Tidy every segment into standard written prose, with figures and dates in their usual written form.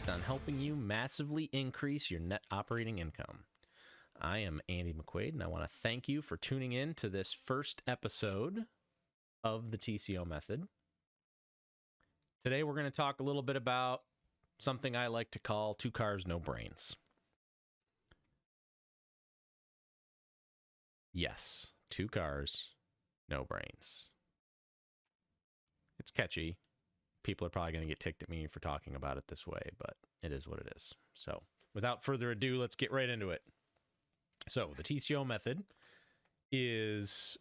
focused on helping you massively increase your net operating income. I am Andy McQuade, and I want to thank you for tuning in to this first episode of the TCO Method. Today, we're going to talk a little bit about something I like to call two cars, no brains. Yes, two cars, no brains. It's catchy. People are probably going to get ticked at me for talking about it this way, but it is what it is. So without further ado, let's get right into it. So the TCO method is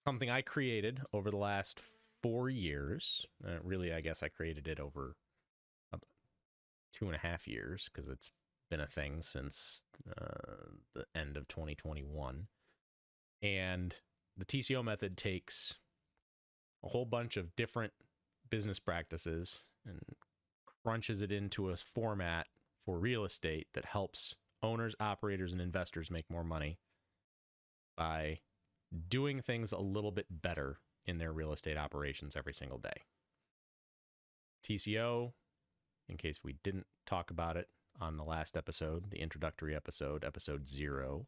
something I created over the last 4 years. Really, I guess I created it over 2.5 years because it's been a thing since the end of 2021. And the TCO method takes a whole bunch of different business practices and crunches it into a format for real estate that helps owners, operators, and investors make more money by doing things a little bit better in their real estate operations every single day. TCO, in case we didn't talk about it on the last episode, the introductory episode, episode 0.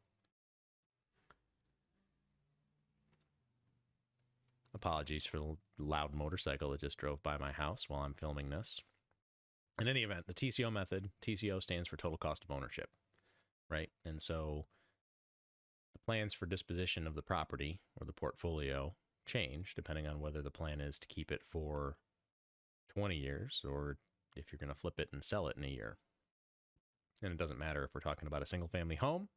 Apologies for the loud motorcycle that just drove by my house while I'm filming this. In any event, the TCO method, TCO stands for total cost of ownership, right? And so the plans for disposition of the property or the portfolio change depending on whether the plan is to keep it for 20 years or if you're going to flip it and sell it in a year. And it doesn't matter if we're talking about a single family home,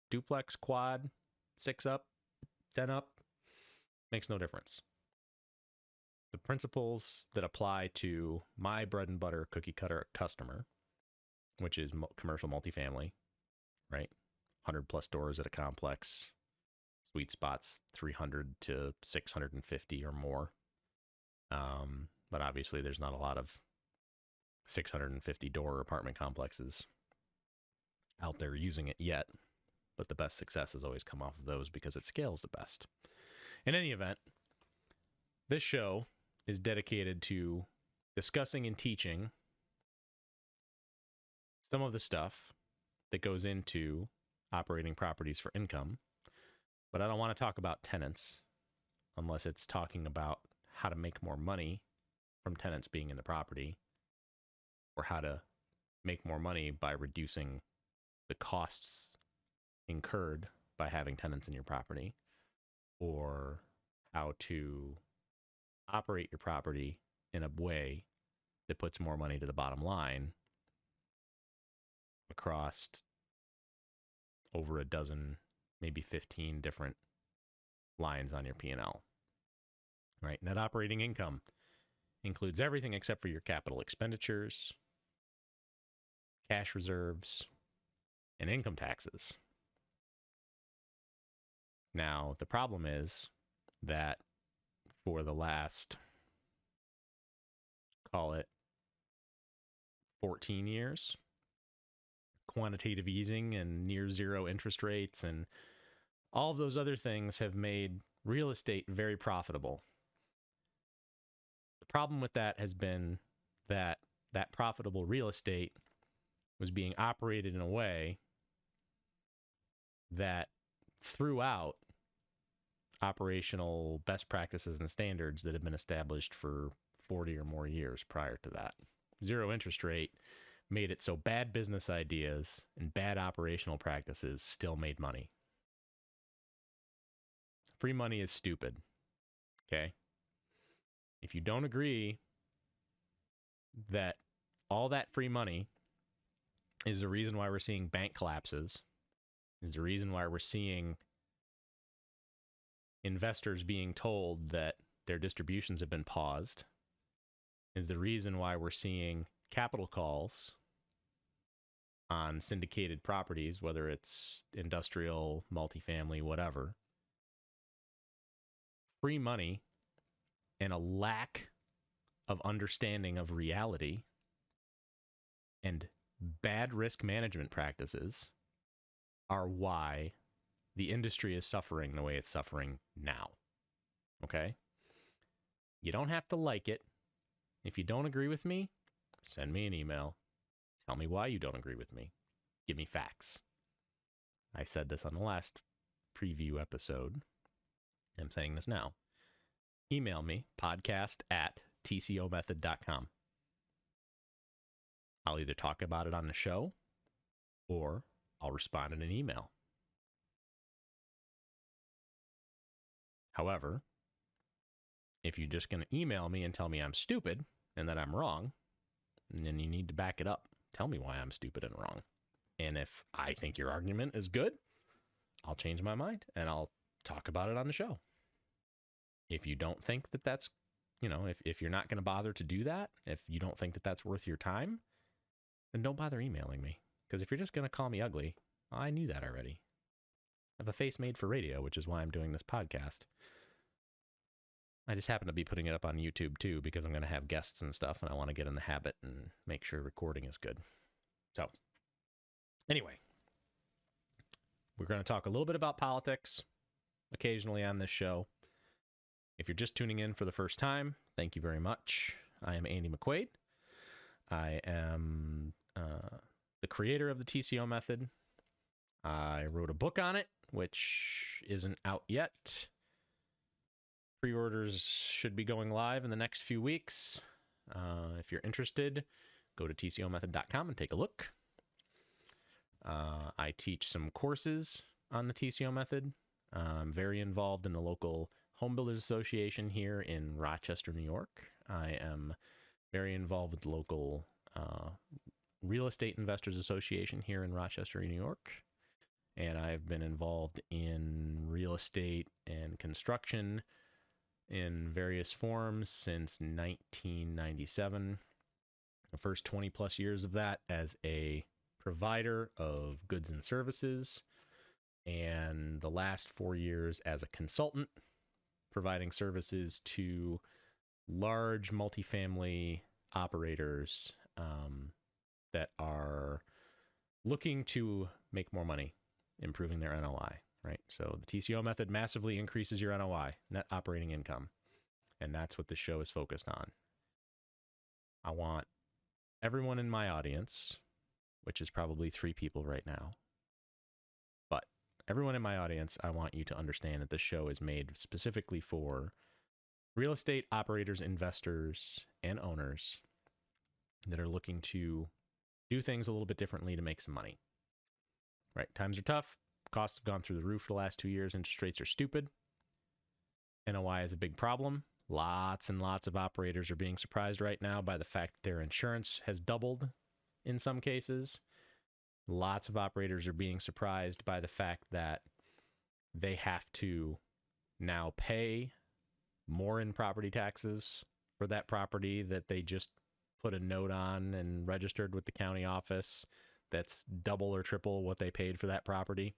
duplex, quad, 6 up, 10 up, makes no difference. The principles that apply to my bread and butter cookie cutter customer, which is commercial multifamily, right? 100 plus doors at a complex, sweet spots 300 to 650 or more. But obviously there's not a lot of 650 door apartment complexes out there using it yet, but the best success has always come off of those because it scales the best. In any event, this show is dedicated to discussing and teaching some of the stuff that goes into operating properties for income, but I don't want to talk about tenants unless it's talking about how to make more money from tenants being in the property or how to make more money by reducing the costs incurred by having tenants in your property, or how to operate your property in a way that puts more money to the bottom line across over a dozen, maybe 15 different lines on your P&L. Right? Net operating income includes everything except for your capital expenditures, cash reserves, and income taxes. Now, the problem is that for the last, call it 14 years, quantitative easing and near zero interest rates and all of those other things have made real estate very profitable. The problem with that has been that that profitable real estate was being operated in a way that threw out operational best practices and standards that have been established for 40 or more years prior to that. Zero interest rate made it so bad business ideas and bad operational practices still made money. Free money is stupid, okay? If you don't agree that all that free money is the reason why we're seeing bank collapses, is the reason why we're seeing investors being told that their distributions have been paused, is the reason why we're seeing capital calls on syndicated properties, whether it's industrial, multifamily, whatever. Free money and a lack of understanding of reality and bad risk management practices are why the industry is suffering the way it's suffering now. Okay? You don't have to like it. If you don't agree with me, Send me an email. Tell me why you don't agree with me. Give me facts. I said this on the last preview episode. I'm saying this now. Email me, podcast@tcomethod.com. I'll either talk about it on the show or I'll respond in an email. However, if you're just going to email me and tell me I'm stupid and that I'm wrong, then you need to back it up. Tell me why I'm stupid and wrong. And if I think your argument is good, I'll change my mind and I'll talk about it on the show. If you don't think that that's, if you're not going to bother to do that, if you don't think that that's worth your time, then don't bother emailing me. Because if you're just going to call me ugly, I knew that already. I have a face made for radio, which is why I'm doing this podcast. I just happen to be putting it up on YouTube too, because I'm going to have guests and stuff, and I want to get in the habit and make sure recording is good. So, anyway, we're going to talk a little bit about politics occasionally on this show. If you're just tuning in for the first time, thank you very much. I am Andy McQuade. I am the creator of the TCO Method. I wrote a book on it, which isn't out yet. Pre-orders should be going live in the next few weeks. If you're interested, go to tcomethod.com and take a look. I teach some courses on the TCO Method. I'm very involved in the local Home Builders Association here in Rochester, New York. I am very involved with the local Real Estate Investors Association here in Rochester, New York. And I've been involved in real estate and construction in various forms since 1997. The first 20 plus years of that as a provider of goods and services, and the last 4 years as a consultant, providing services to large multifamily operators that are looking to make more money, improving their NOI, right? So the TCO method massively increases your NOI, net operating income, and that's what the show is focused on. I want everyone in my audience, which is probably 3 people right now, but everyone in my audience, I want you to understand that this show is made specifically for real estate operators, investors, and owners that are looking to do things a little bit differently to make some money. Right? Times are tough. Costs have gone through the roof for the last 2 years. Interest rates are stupid. NOI is a big problem. Lots and lots of operators are being surprised right now by the fact that their insurance has doubled in some cases. Lots of operators are being surprised by the fact that they have to now pay more in property taxes for that property that they just put a note on and registered with the county office that's double or triple what they paid for that property.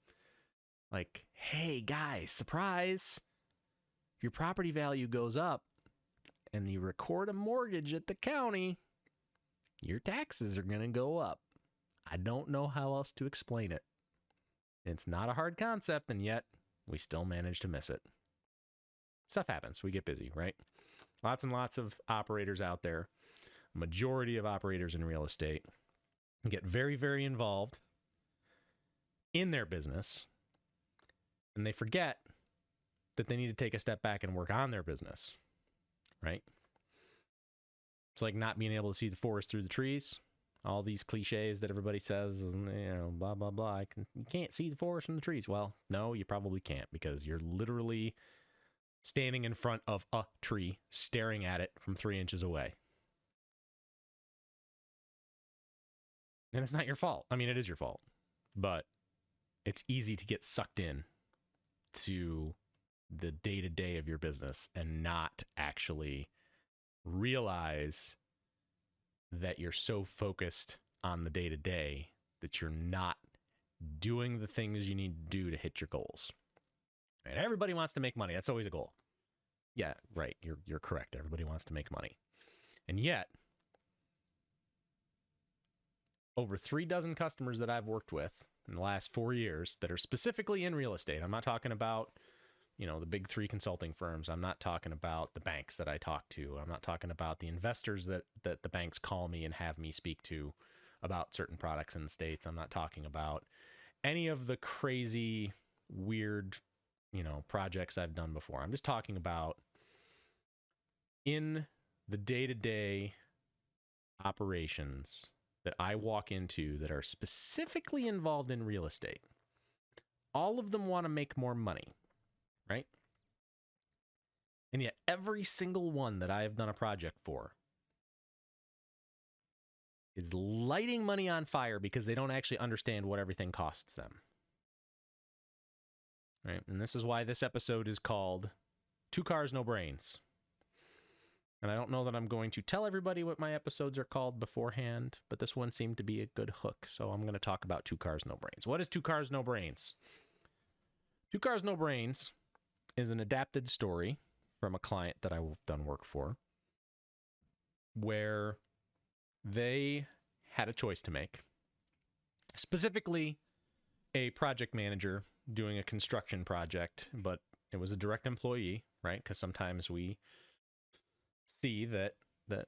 Like, hey guys, surprise! If your property value goes up and you record a mortgage at the county, your taxes are going to go up. I don't know how else to explain it. It's not a hard concept, and yet we still manage to miss it. Stuff happens. We get busy, right? Lots and lots of operators out there. Majority of operators in real estate get very, very involved in their business, and they forget that they need to take a step back and work on their business, right? It's like not being able to see the forest through the trees. All these cliches that everybody says, blah, blah, blah. You can't see the forest from the trees. Well, no, you probably can't, because you're literally standing in front of a tree, staring at it from 3 inches away. And it's not your fault. I mean, it is your fault, but it's easy to get sucked in to the day-to-day of your business and not actually realize that you're so focused on the day-to-day that you're not doing the things you need to do to hit your goals. And everybody wants to make money. That's always a goal. Yeah, right. You're correct. Everybody wants to make money. And yet, over 3 dozen customers that I've worked with in the last 4 years that are specifically in real estate. I'm not talking about the big three consulting firms. I'm not talking about the banks that I talk to. I'm not talking about the investors that the banks call me and have me speak to about certain products in the States. I'm not talking about any of the crazy, weird, projects I've done before. I'm just talking about in the day-to-day operations that I walk into that are specifically involved in real estate. All of them want to make more money, right? And yet every single one that I have done a project for is lighting money on fire because they don't actually understand what everything costs them. Right? And this is why this episode is called Two Cars, No Brains. And I don't know that I'm going to tell everybody what my episodes are called beforehand, but this one seemed to be a good hook, so I'm going to talk about Two Cars, No Brains. What is Two Cars, No Brains? Two Cars, No Brains is an adapted story from a client that I've done work for, where they had a choice to make. Specifically, a project manager doing a construction project, but it was a direct employee, right? Because sometimes we see that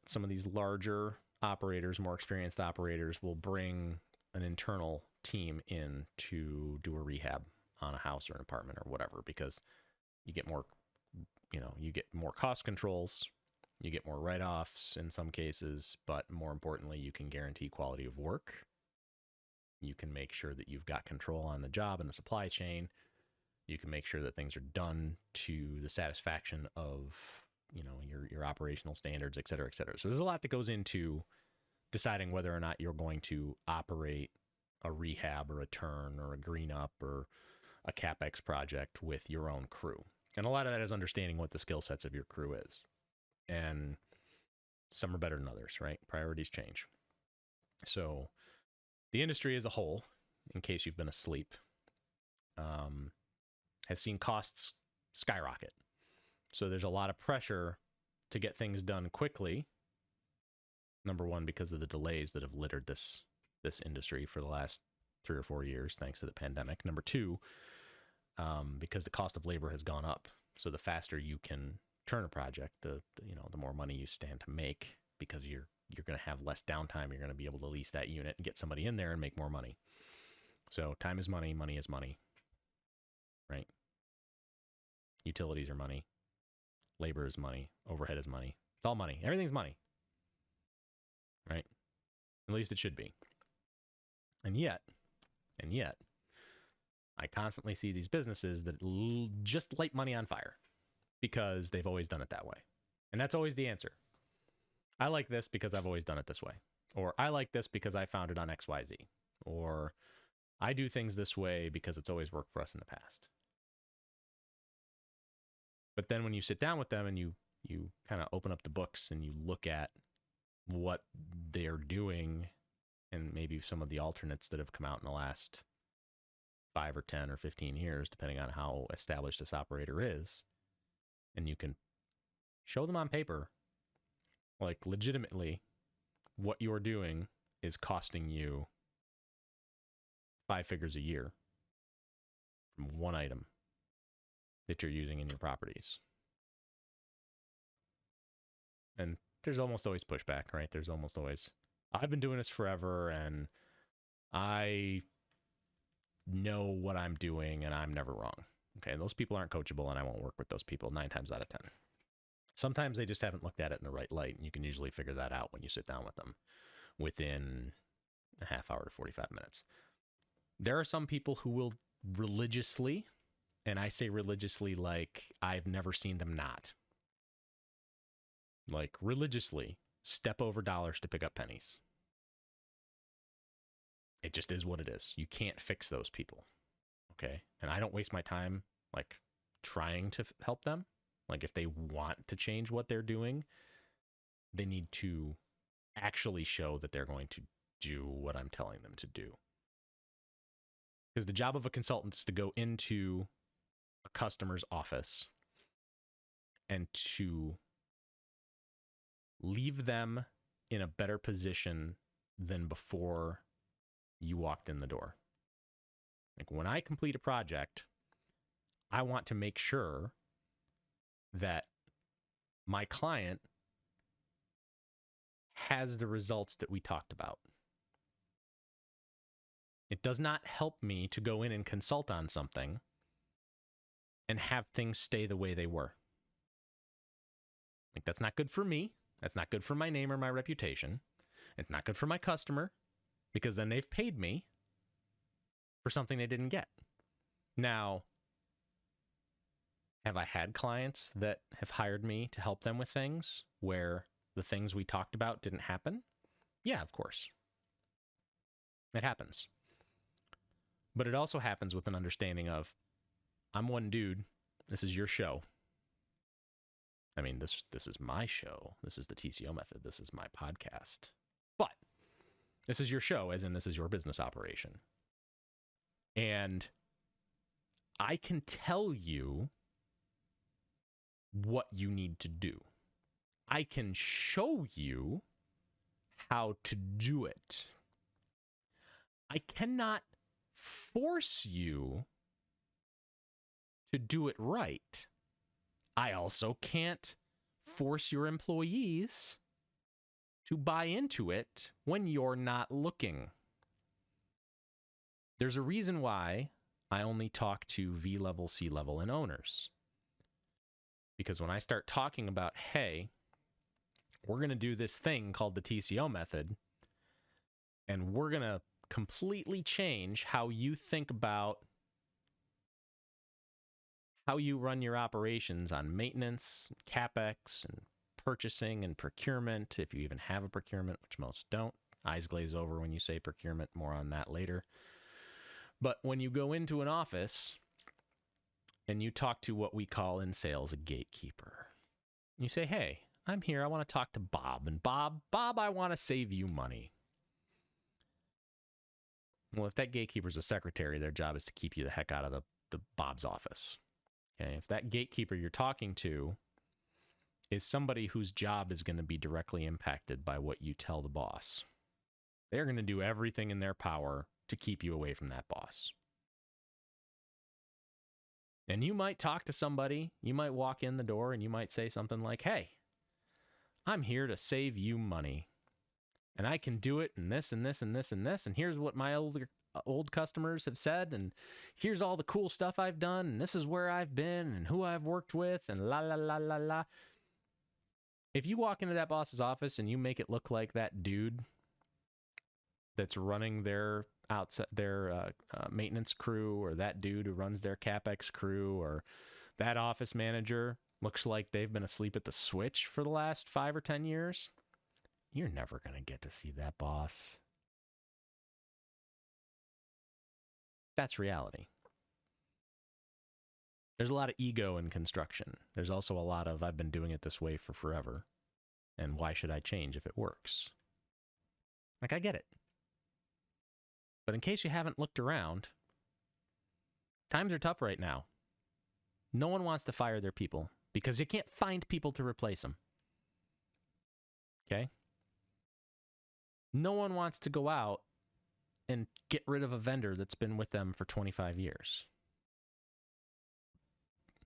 some of these larger operators, more experienced operators, will bring an internal team in to do a rehab on a house or an apartment or whatever, because you get more, you get more cost controls, you get more write-offs in some cases, but more importantly, you can guarantee quality of work. You can make sure that you've got control on the job and the supply chain. You can make sure that things are done to the satisfaction of, your operational standards, et cetera, et cetera. So there's a lot that goes into deciding whether or not you're going to operate a rehab or a turn or a green up or a CapEx project with your own crew. And a lot of that is understanding what the skill sets of your crew is. And some are better than others, right? Priorities change. So the industry as a whole, in case you've been asleep, has seen costs skyrocket. So there's a lot of pressure to get things done quickly. Number one, because of the delays that have littered this industry for the last 3 or 4 years, thanks to the pandemic. Number two, because the cost of labor has gone up. So the faster you can turn a project, the more money you stand to make, because you're going to have less downtime. You're going to be able to lease that unit and get somebody in there and make more money. So time is money, money is money, right? Utilities are money. Labor is money. Overhead is money. It's all money. Everything's money, right? At least it should be. And yet, I constantly see these businesses that just light money on fire because they've always done it that way. And that's always the answer. I like this because I've always done it this way. Or I like this because I found it on XYZ. Or I do things this way because it's always worked for us in the past. But then when you sit down with them and you kind of open up the books and you look at what they're doing and maybe some of the alternates that have come out in the last 5 or 10 or 15 years, depending on how established this operator is, and you can show them on paper, like legitimately, what you're doing is costing you 5 figures a year from one item that you're using in your properties. And there's almost always pushback, right? There's almost always, I've been doing this forever and I know what I'm doing and I'm never wrong. Okay, those people aren't coachable and I won't work with those people 9 times out of 10. Sometimes they just haven't looked at it in the right light, and you can usually figure that out when you sit down with them within a half hour to 45 minutes. There are some people who will religiously, and I say religiously like I've never seen them not, like religiously step over dollars to pick up pennies. It just is what it is. You can't fix those people. Okay. And I don't waste my time like trying to help them. Like if they want to change what they're doing, they need to actually show that they're going to do what I'm telling them to do. Because the job of a consultant is to go into a customer's office and to leave them in a better position than before you walked in the door. Like when I complete a project, I want to make sure that my client has the results that we talked about. It does not help me to go in and consult on something and have things stay the way they were. Like, that's not good for me. That's not good for my name or my reputation. It's not good for my customer, because then they've paid me for something they didn't get. Now, have I had clients that have hired me to help them with things where the things we talked about didn't happen? Yeah, of course. It happens. But it also happens with an understanding of, I'm one dude. This is your show. I mean, this is my show. This is the TCO Method. This is my podcast. But this is your show, as in this is your business operation. And I can tell you what you need to do. I can show you how to do it. I cannot force you to do it right. I also can't force your employees to buy into it when you're not looking. There's a reason why I only talk to V-level, C-level, and owners. Because when I start talking about, hey, we're going to do this thing called the TCO method, and we're going to completely change how you think about how you run your operations on maintenance, CapEx, and purchasing and procurement, if you even have a procurement, which most don't. Eyes glaze over when you say procurement, more on that later. But when you go into an office and you talk to what we call in sales a gatekeeper, you say, hey, I'm here, I want to talk to Bob. And Bob, I want to save you money. Well, if that gatekeeper's a secretary, their job is to keep you the heck out of the Bob's office. Okay, if that gatekeeper you're talking to is somebody whose job is going to be directly impacted by what you tell the boss, they're going to do everything in their power to keep you away from that boss. And you might talk to somebody, you might walk in the door and you might say something like, hey, I'm here to save you money. And I can do it in this and this and this and this. And here's what my old customers have said. And here's all the cool stuff I've done. And this is where I've been and who I've worked with and la, la, la, la, la. If you walk into that boss's office and you make it look like that dude that's running their maintenance crew, or that dude who runs their CapEx crew, or that office manager looks like they've been asleep at the switch for the last 5 or 10 years, you're never going to get to see that boss. That's reality. There's a lot of ego in construction. There's also a lot of, I've been doing it this way for forever, and why should I change if it works? Like, I get it. But in case you haven't looked around, times are tough right now. No one wants to fire their people because you can't find people to replace them. Okay? No one wants to go out and get rid of a vendor that's been with them for 25 years.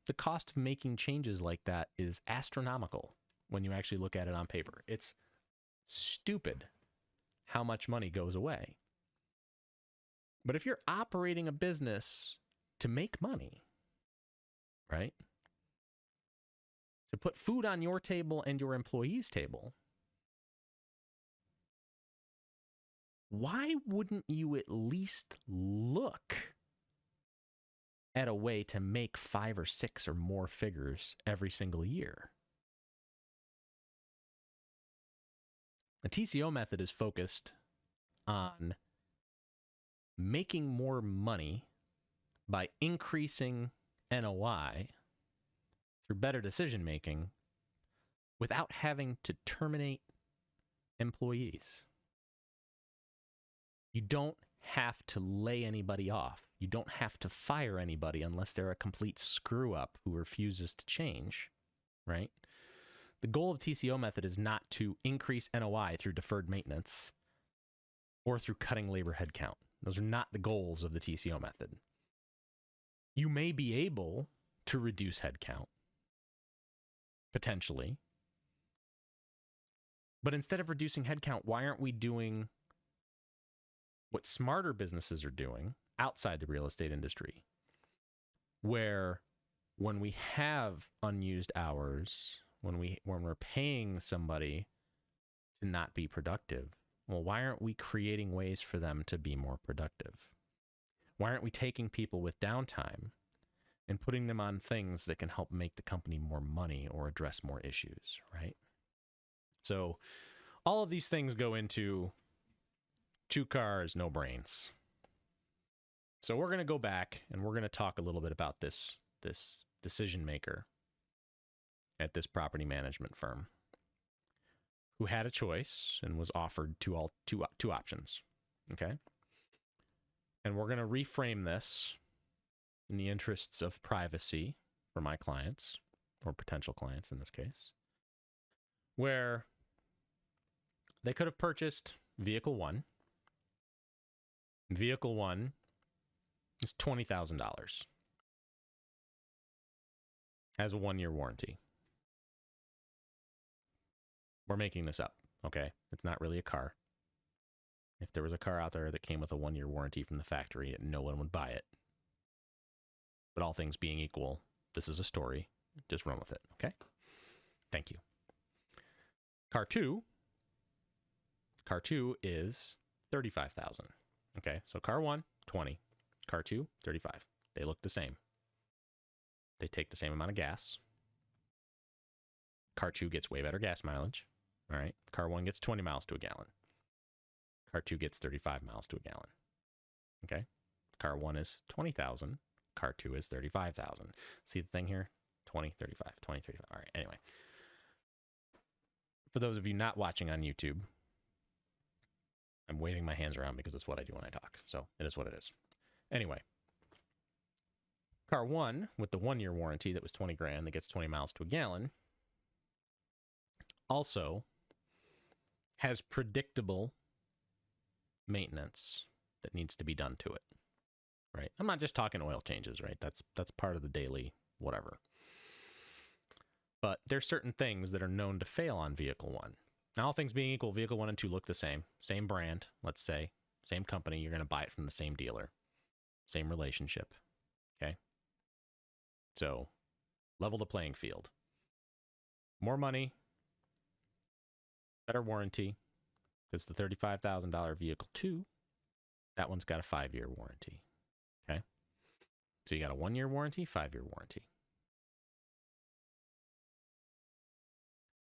The cost of making changes like that is astronomical when you actually look at it on paper. It's stupid how much money goes away. But if you're operating a business to make money, right? To put food on your table and your employees' table, why wouldn't you at least look at a way to make 5 or 6 or more figures every single year? The TCO method is focused on making more money by increasing NOI through better decision making without having to terminate employees. You don't have to lay anybody off. You don't have to fire anybody unless they're a complete screw up who refuses to change, right? The goal of TCO method is not to increase NOI through deferred maintenance or through cutting labor headcount. Those are not the goals of the TCO method. You may be able to reduce headcount, potentially. But instead of reducing headcount, why aren't we doing what smarter businesses are doing outside the real estate industry, where when we have unused hours, when we're paying somebody to not be productive, well, why aren't we creating ways for them to be more productive? Why aren't we taking people with downtime and putting them on things that can help make the company more money or address more issues, right? So all of these things go into 2 cars, no brains. So we're going to go back and we're going to talk a little bit about this decision maker at this property management firm who had a choice and was offered two options, okay? And we're going to reframe this in the interests of privacy for my clients, or potential clients in this case, where they could have purchased vehicle 1. Vehicle 1 is $20,000. Has a 1-year warranty. We're making this up, okay? It's not really a car. If there was a car out there that came with a 1-year warranty from the factory, no one would buy it. But all things being equal, this is a story. Just run with it, okay? Thank you. Car 2 is $35,000. Okay, so car 1, 20. Car 2, 35. They look the same. They take the same amount of gas. Car 2 gets way better gas mileage. All right, car 1 gets 20 miles to a gallon. Car 2 gets 35 miles to a gallon. Okay, car 1 is 20,000. Car 2 is 35,000. See the thing here? 20, 35, 20, 35. All right, anyway. For those of you not watching on YouTube, I'm waving my hands around because it's what I do when I talk. So it is what it is. Anyway, car 1 with the 1-year warranty that was 20 grand that gets 20 miles to a gallon also has predictable maintenance that needs to be done to it, right? I'm not just talking oil changes, right? That's part of the daily whatever. But there's certain things that are known to fail on vehicle 1. Now, all things being equal, vehicle 1 and 2 look the same. Same brand, let's say. Same company. You're going to buy it from the same dealer. Same relationship. Okay? So, level the playing field. More money. Better warranty. Because the $35,000 vehicle 2, that one's got a 5-year warranty. Okay? So, you got a 1-year warranty, 5-year warranty.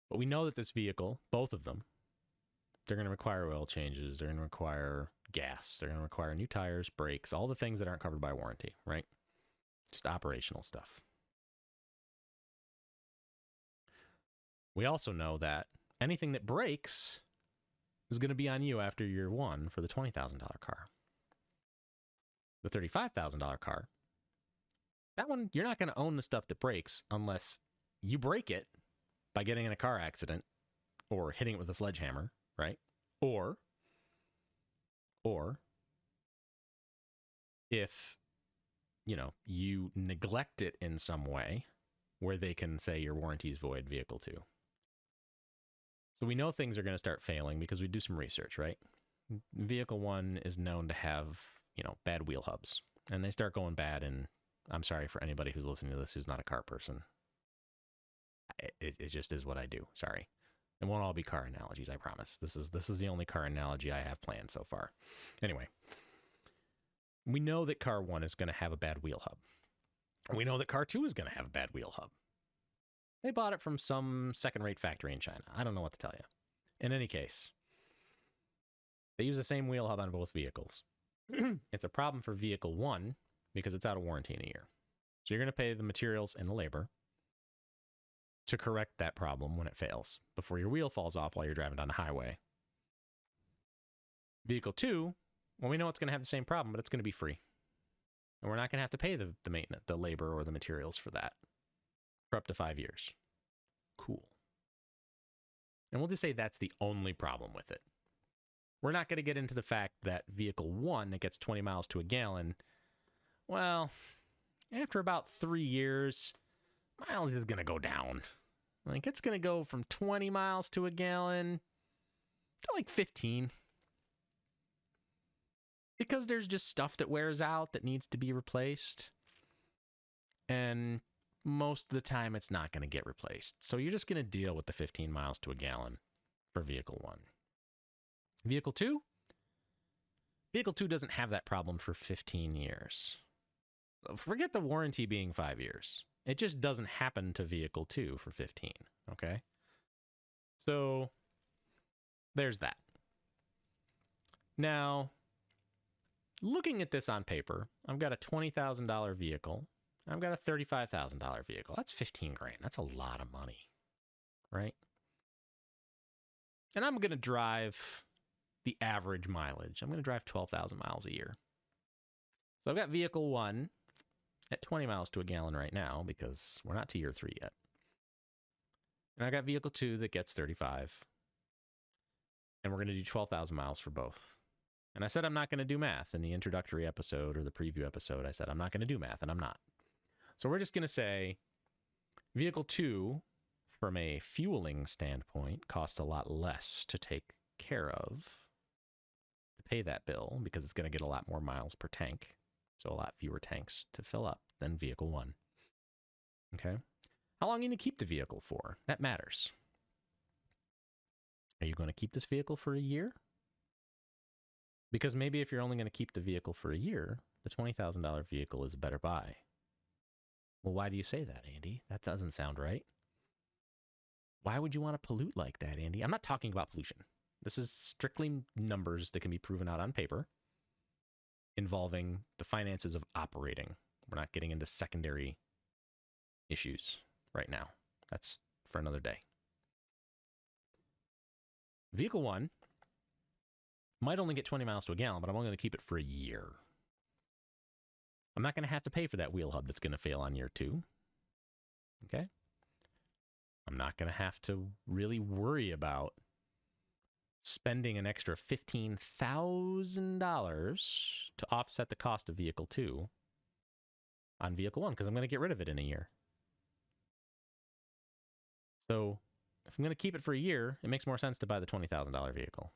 But we know that this vehicle, both of them, they're going to require oil changes. They're going to require gas. They're going to require new tires, brakes, all the things that aren't covered by warranty, right? Just operational stuff. We also know that anything that breaks is going to be on you after year 1 for the $20,000 car. The $35,000 car, that one, you're not going to own the stuff that breaks unless you break it by getting in a car accident or hitting it with a sledgehammer, right? Or if, you neglect it in some way where they can say your warranty is void, vehicle 2. So we know things are going to start failing because we do some research, right? Vehicle 1 is known to have, bad wheel hubs. And they start going bad, and I'm sorry for anybody who's listening to this who's not a car person. It just is what I do. Sorry. It won't all be car analogies, I promise. This is the only car analogy I have planned so far. Anyway, we know that car 1 is going to have a bad wheel hub. We know that car 2 is going to have a bad wheel hub. They bought it from some second-rate factory in China. I don't know what to tell you. In any case, they use the same wheel hub on both vehicles. It's a problem for vehicle 1 because it's out of warranty in a year. So you're going to pay the materials and the labor to correct that problem when it fails before your wheel falls off while you're driving down the highway. Vehicle 2, well, we know it's going to have the same problem, but it's going to be free. And we're not going to have to pay the maintenance, the labor, or the materials for that for up to 5 years. Cool. And we'll just say that's the only problem with it. We're not going to get into the fact that vehicle 1 that gets 20 miles to a gallon, well, After about 3 years, mileage is going to go down. Like, it's going to go from 20 miles to a gallon to like 15. Because there's just stuff that wears out that needs to be replaced. And most of the time, it's not going to get replaced. So you're just going to deal with the 15 miles to a gallon for vehicle 1. Vehicle 2? Vehicle 2 doesn't have that problem for 15 years. Forget the warranty being 5 years. It just doesn't happen to vehicle 2 for 15, okay? So there's that. Now, looking at this on paper, I've got a $20,000 vehicle. I've got a $35,000 vehicle. That's 15 grand. That's a lot of money, right? And I'm going to drive the average mileage. I'm going to drive 12,000 miles a year. So I've got vehicle 1 at 20 miles to a gallon right now because we're not to year 3 yet. And I got vehicle 2 that gets 35. And we're going to do 12,000 miles for both. And I said I'm not going to do math in the introductory episode or the preview episode. I said I'm not going to do math, and I'm not. So we're just going to say vehicle 2, from a fueling standpoint, costs a lot less to take care of, to pay that bill, because it's going to get a lot more miles per tank. So a lot fewer tanks to fill up than vehicle 1. Okay? How long are you going to keep the vehicle for? That matters. Are you going to keep this vehicle for a year? Because maybe if you're only going to keep the vehicle for a year, the $20,000 vehicle is a better buy. Well, why do you say that, Andy? That doesn't sound right. Why would you want to pollute like that, Andy? I'm not talking about pollution. This is strictly numbers that can be proven out on paper involving the finances of operating. We're not getting into secondary issues right now. That's for another day. Vehicle 1 might only get 20 miles to a gallon, but I'm only going to keep it for a year. I'm not going to have to pay for that wheel hub that's going to fail on year 2. Okay? I'm not going to have to really worry about spending an extra $15,000 to offset the cost of vehicle 2 on vehicle 1 because I'm going to get rid of it in a year. So if I'm going to keep it for a year, it makes more sense to buy the $20,000 vehicle.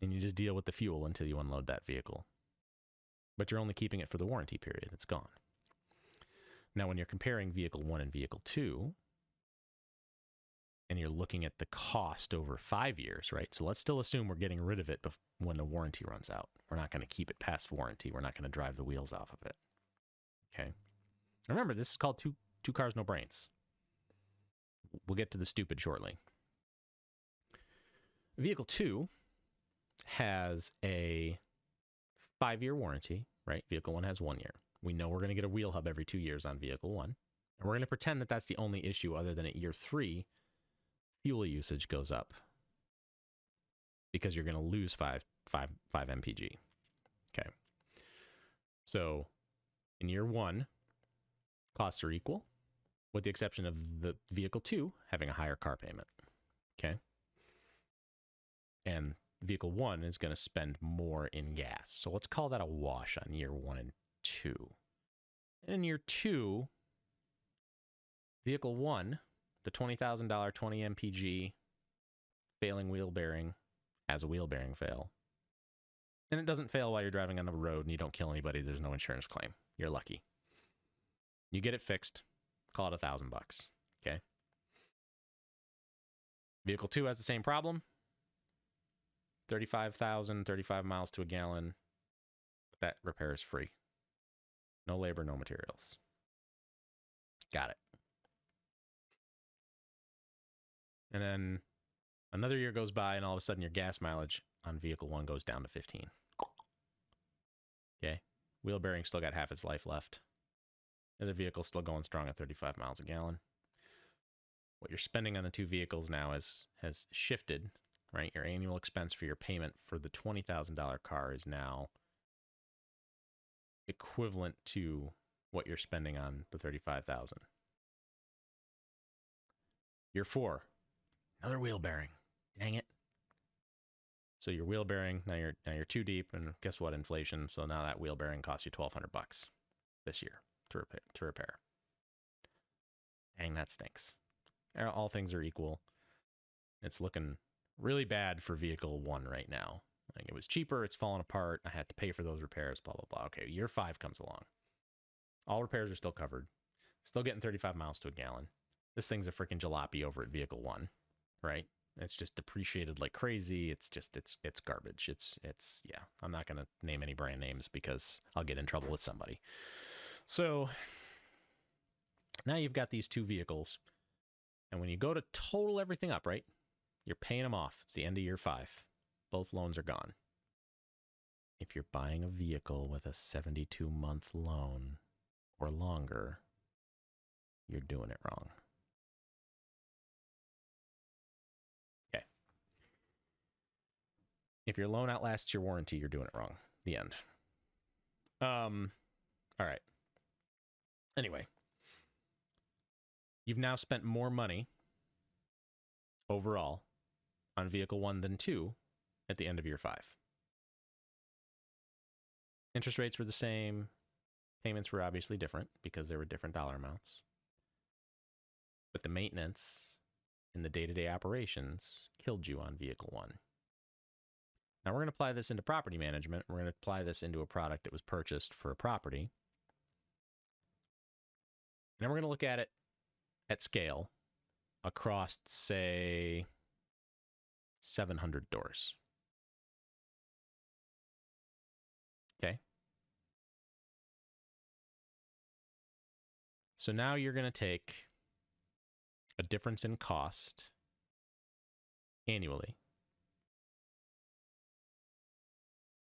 And you just deal with the fuel until you unload that vehicle. But you're only keeping it for the warranty period. It's gone. Now, when you're comparing vehicle 1 and vehicle 2, and you're looking at the cost over 5 years, right? So let's still assume we're getting rid of it when the warranty runs out. We're not going to keep it past warranty. We're not going to drive the wheels off of it. Okay? Remember, this is called two cars, no brains. We'll get to the stupid shortly. Vehicle 2 has a 5-year warranty, right? Vehicle 1 has 1 year. We know we're going to get a wheel hub every 2 years on vehicle 1. And we're going to pretend that that's the only issue other than at year 3, fuel usage goes up because you're going to lose 5 mpg. Okay. So in year 1, costs are equal, with the exception of the vehicle 2 having a higher car payment. Okay. And vehicle 1 is going to spend more in gas. So let's call that a wash on year 1 and 2. And in year 2, vehicle 1, the $20,000 20 mpg failing wheel bearing has a wheel bearing fail. And it doesn't fail while you're driving on the road and you don't kill anybody. There's no insurance claim. You're lucky. You get it fixed. Call it $1,000. Okay. Vehicle 2 has the same problem. 35 miles to a gallon. That repair is free. No labor, no materials. Got it. And then another year goes by and all of a sudden your gas mileage on vehicle 1 goes down to 15. Okay. Wheel bearing still got half its life left. The other vehicle's still going strong at 35 miles a gallon. What you're spending on the 2 vehicles now has shifted, right? Your annual expense for your payment for the $20,000 car is now equivalent to what you're spending on the $35,000. Year 4, another wheel bearing. Dang it. So your wheel bearing, now you're too deep, and guess what? Inflation. So now that wheel bearing costs you $1,200 this year. to repair. Dang, that stinks. All things are equal. It's looking really bad for vehicle 1 right now. Like, it was cheaper, it's falling apart, I had to pay for those repairs, blah, blah, blah. Okay, year 5 comes along. All repairs are still covered. Still getting 35 miles to a gallon. This thing's a freaking jalopy over at vehicle 1, right? It's just depreciated like crazy. It's garbage. It's yeah. I'm not going to name any brand names because I'll get in trouble with somebody. So now you've got these 2 vehicles. And when you go to total everything up, right? You're paying them off. It's the end of year 5. Both loans are gone. If you're buying a vehicle with a 72-month loan or longer, you're doing it wrong. Okay. If your loan outlasts your warranty, you're doing it wrong. The end. All right. Anyway, you've now spent more money overall on vehicle 1 than 2 at the end of year 5. Interest rates were the same. Payments were obviously different because there were different dollar amounts. But the maintenance and the day-to-day operations killed you on vehicle 1. Now we're going to apply this into property management. We're going to apply this into a product that was purchased for a property. And then we're going to look at it at scale across, say, 700 doors. Okay. So now you're going to take a difference in cost annually,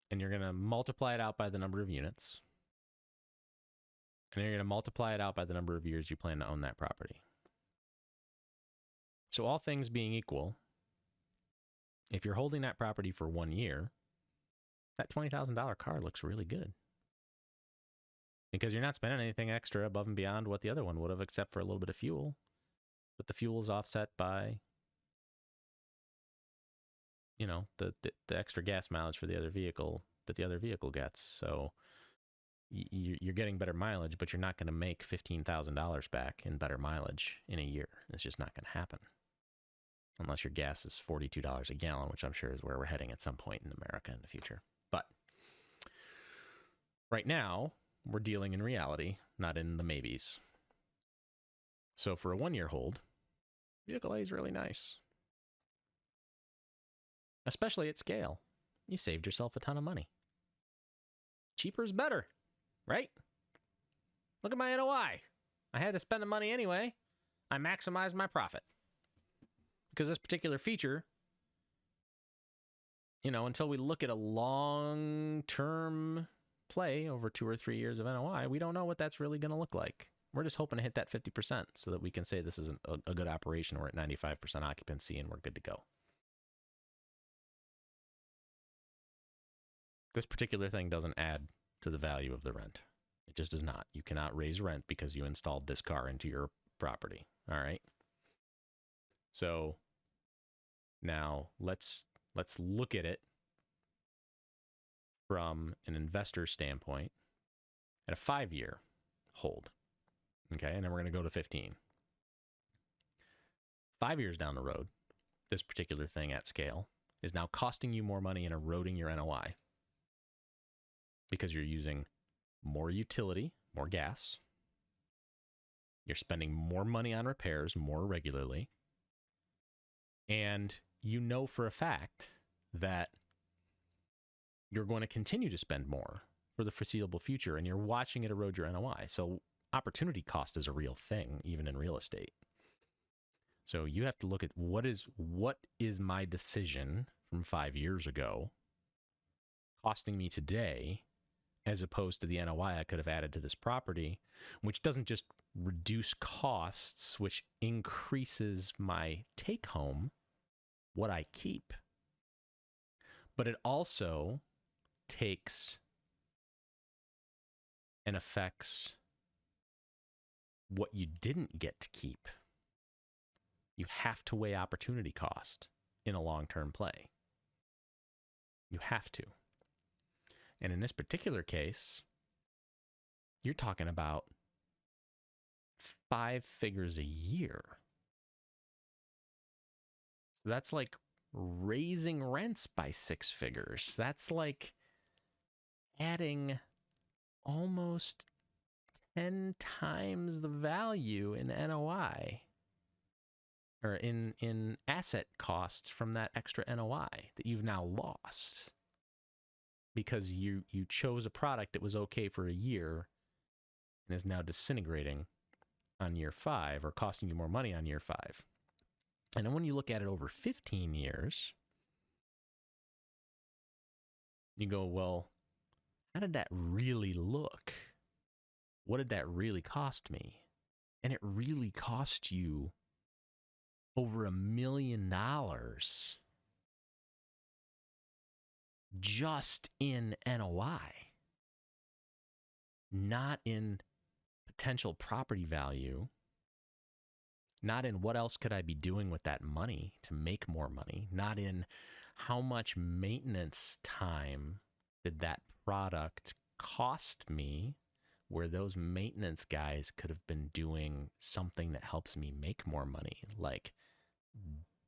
and you're going to multiply it out by the number of units, and then you're going to multiply it out by the number of years you plan to own that property. So all things being equal, if you're holding that property for 1 year, that $20,000 car looks really good. Because you're not spending anything extra above and beyond what the other one would have, except for a little bit of fuel. But the fuel is offset by, you know, the extra gas mileage for the other vehicle that the other vehicle gets. So you're getting better mileage, but you're not going to make $15,000 back in better mileage in a year. It's just not going to happen. Unless your gas is $42 a gallon, which I'm sure is where we're heading at some point in America in the future. But right now, we're dealing in reality, not in the maybes. So for a 1-year hold, vehicle A is really nice. Especially at scale. You saved yourself a ton of money. Cheaper is better, right? Look at my NOI. I had to spend the money anyway. I maximized my profit. Because this particular feature, you know, until we look at a long-term play over 2 or 3 years of NOI, we don't know what that's really going to look like. We're just hoping to hit that 50% so that we can say this is a good operation. We're at 95% occupancy and we're good to go. This particular thing doesn't add to the value of the rent. It just does not. You cannot raise rent because you installed this car into your property. All right. So now let's look at it from an investor standpoint at a 5-year hold. Okay, and then we're going to go to 15. 5 years down the road, this particular thing at scale is now costing you more money and eroding your NOI because you're using more utility, more gas. You're spending more money on repairs more regularly. And you know for a fact that you're going to continue to spend more for the foreseeable future, and you're watching it erode your NOI. So opportunity cost is a real thing, even in real estate. So you have to look at what is my decision from 5 years ago costing me today, as opposed to the NOI I could have added to this property, which doesn't just reduce costs, which increases my take home, what I keep, but it also takes and affects what you didn't get to keep. You have to weigh opportunity cost in a long-term play. You have to. And in this particular case, you're talking about 5 figures a year. So that's like raising rents by 6 figures. That's like adding almost 10 times the value in NOI or in asset costs from that extra NOI that you've now lost because you chose a product that was okay for a year and is now disintegrating on year 5 or costing you more money on year 5. And then when you look at it over 15 years, you go, well, how did that really look? What did that really cost me? And it really cost you over $1 million just in NOI, not in potential property value, not in what else could I be doing with that money to make more money, not in how much maintenance time did that product cost me, where those maintenance guys could have been doing something that helps me make more money, like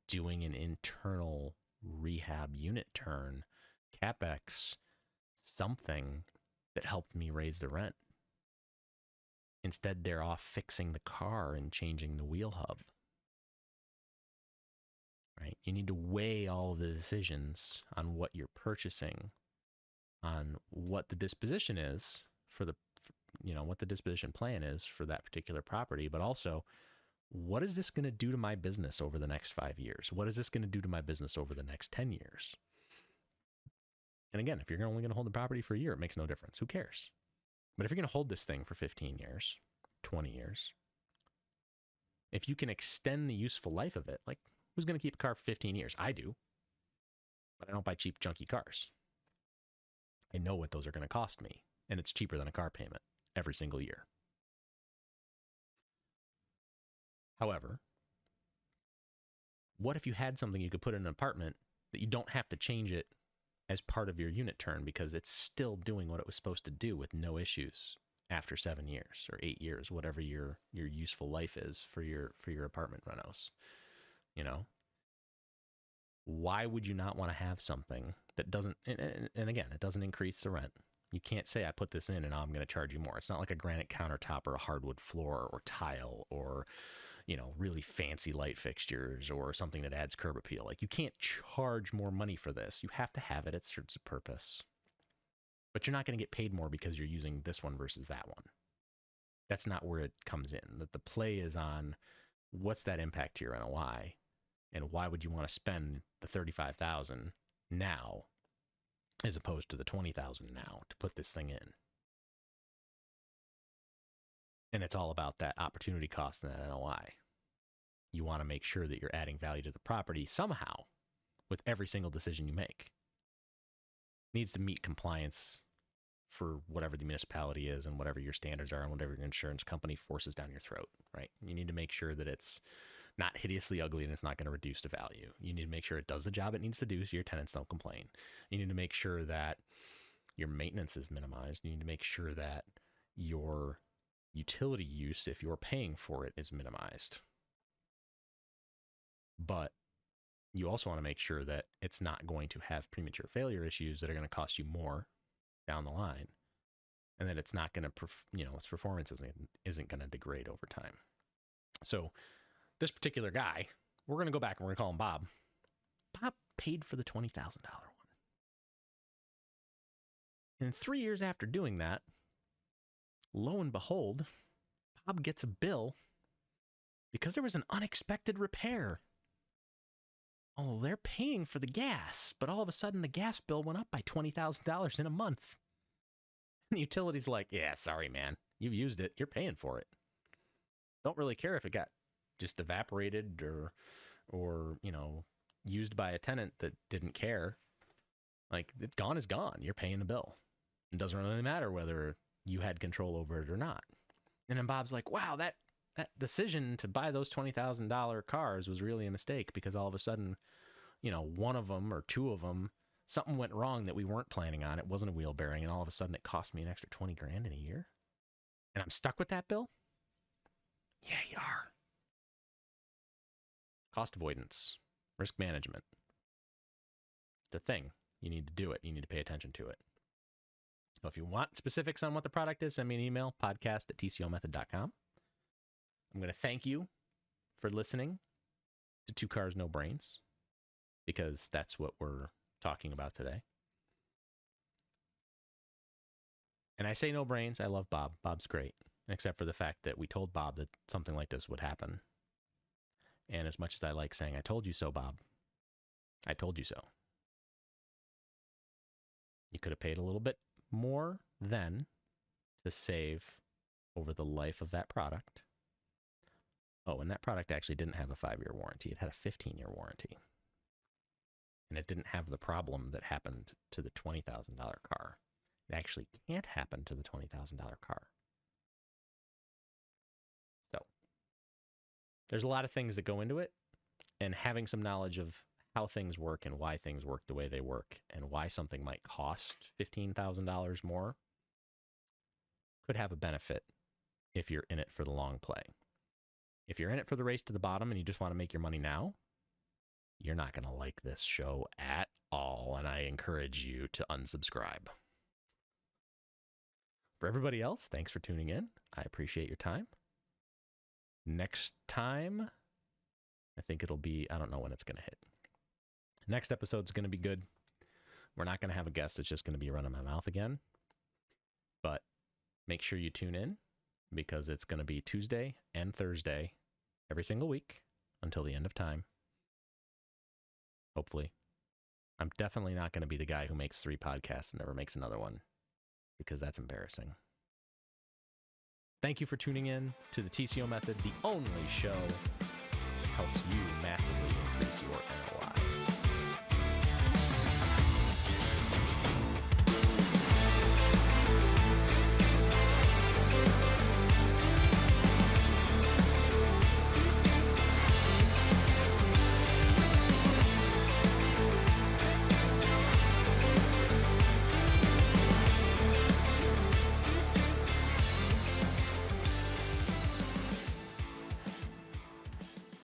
doing an internal rehab unit turn, CapEx, something that helped me raise the rent. Instead, they're off fixing the car and changing the wheel hub. Right? You need to weigh all of the decisions on what you're purchasing, on what the disposition is for the, what the disposition plan is for that particular property, but also what is this going to do to my business over the next 5 years? What is this going to do to my business over the next 10 years? And again, if you're only going to hold the property for a year, it makes no difference. Who cares? But if you're going to hold this thing for 15 years, 20 years, if you can extend the useful life of it, like who's going to keep a car for 15 years? I do, but I don't buy cheap, junky cars. I know what those are going to cost me, and it's cheaper than a car payment every single year. However, what if you had something you could put in an apartment that you don't have to change it as part of your unit turn because it's still doing what it was supposed to do with no issues after 7 years or 8 years, whatever your useful life is for your apartment renos? Why would you not want to have something that doesn't, and again, it doesn't increase the rent. You can't say I put this in and now I'm going to charge you more. It's not like a granite countertop or a hardwood floor or tile or really fancy light fixtures or something that adds curb appeal. Like, you can't charge more money for this. You have to have it. It serves a purpose. But you're not going to get paid more because you're using this one versus that one. That's not where it comes in. That the play is on what's that impact to your NOI, and why would you want to spend the $35,000 now as opposed to the $20,000 now to put this thing in? And it's all about that opportunity cost and that NOI. You want to make sure that you're adding value to the property somehow with every single decision you make. It needs to meet compliance for whatever the municipality is and whatever your standards are and whatever your insurance company forces down your throat, right? You need to make sure that it's not hideously ugly and it's not going to reduce the value. You need to make sure it does the job it needs to do so your tenants don't complain. You need to make sure that your maintenance is minimized. You need to make sure that your utility use, if you're paying for it, is minimized. But you also want to make sure that it's not going to have premature failure issues that are going to cost you more down the line, and that it's not going to, its performance isn't going to degrade over time. So this particular guy, we're going to go back and we're going to call him Bob. Bob paid for the $20,000 one. And 3 years after doing that, lo and behold, Bob gets a bill because there was an unexpected repair. Oh, they're paying for the gas, but all of a sudden the gas bill went up by $20,000 in a month. And the utility's like, yeah, sorry, man. You've used it. You're paying for it. Don't really care if it got just evaporated or used by a tenant that didn't care. Like, it's gone is gone. You're paying the bill. It doesn't really matter whether you had control over it or not. And then Bob's like, wow, that decision to buy those $20,000 cars was really a mistake because all of a sudden, one of them or two of them, something went wrong that we weren't planning on. It wasn't a wheel bearing, and all of a sudden it cost me an extra $20,000 in a year. And I'm stuck with that bill? Yeah, you are. Cost avoidance, risk management. It's a thing. You need to do it. You need to pay attention to it. So if you want specifics on what the product is, send me an email, podcast@tcomethod.com. I'm going to thank you for listening to Two Cars, No Brains, because that's what we're talking about today. And I say no brains. I love Bob. Bob's great, except for the fact that we told Bob that something like this would happen. And as much as I like saying, I told you so, Bob, I told you so. You could have paid a little bit more then to save over the life of that product. Oh, and that product actually didn't have a 5-year warranty. It had a 15-year warranty. And it didn't have the problem that happened to the $20,000 car. It actually can't happen to the $20,000 car. So there's a lot of things that go into it, and having some knowledge of how things work and why things work the way they work and why something might cost $15,000 more could have a benefit if you're in it for the long play. If you're in it for the race to the bottom and you just want to make your money now, you're not going to like this show at all, and I encourage you to unsubscribe. For everybody else, thanks for tuning in. I appreciate your time. Next time, I think it'll be, I don't know when it's going to hit. Next episode's going to be good. We're not going to have a guest. It's just going to be running my mouth again. But make sure you tune in, because it's going to be Tuesday and Thursday every single week until the end of time. Hopefully. I'm definitely not going to be the guy who makes 3 podcasts and never makes another one, because that's embarrassing. Thank you for tuning in to the TCO Method, the only show that helps you massively increase your ROI.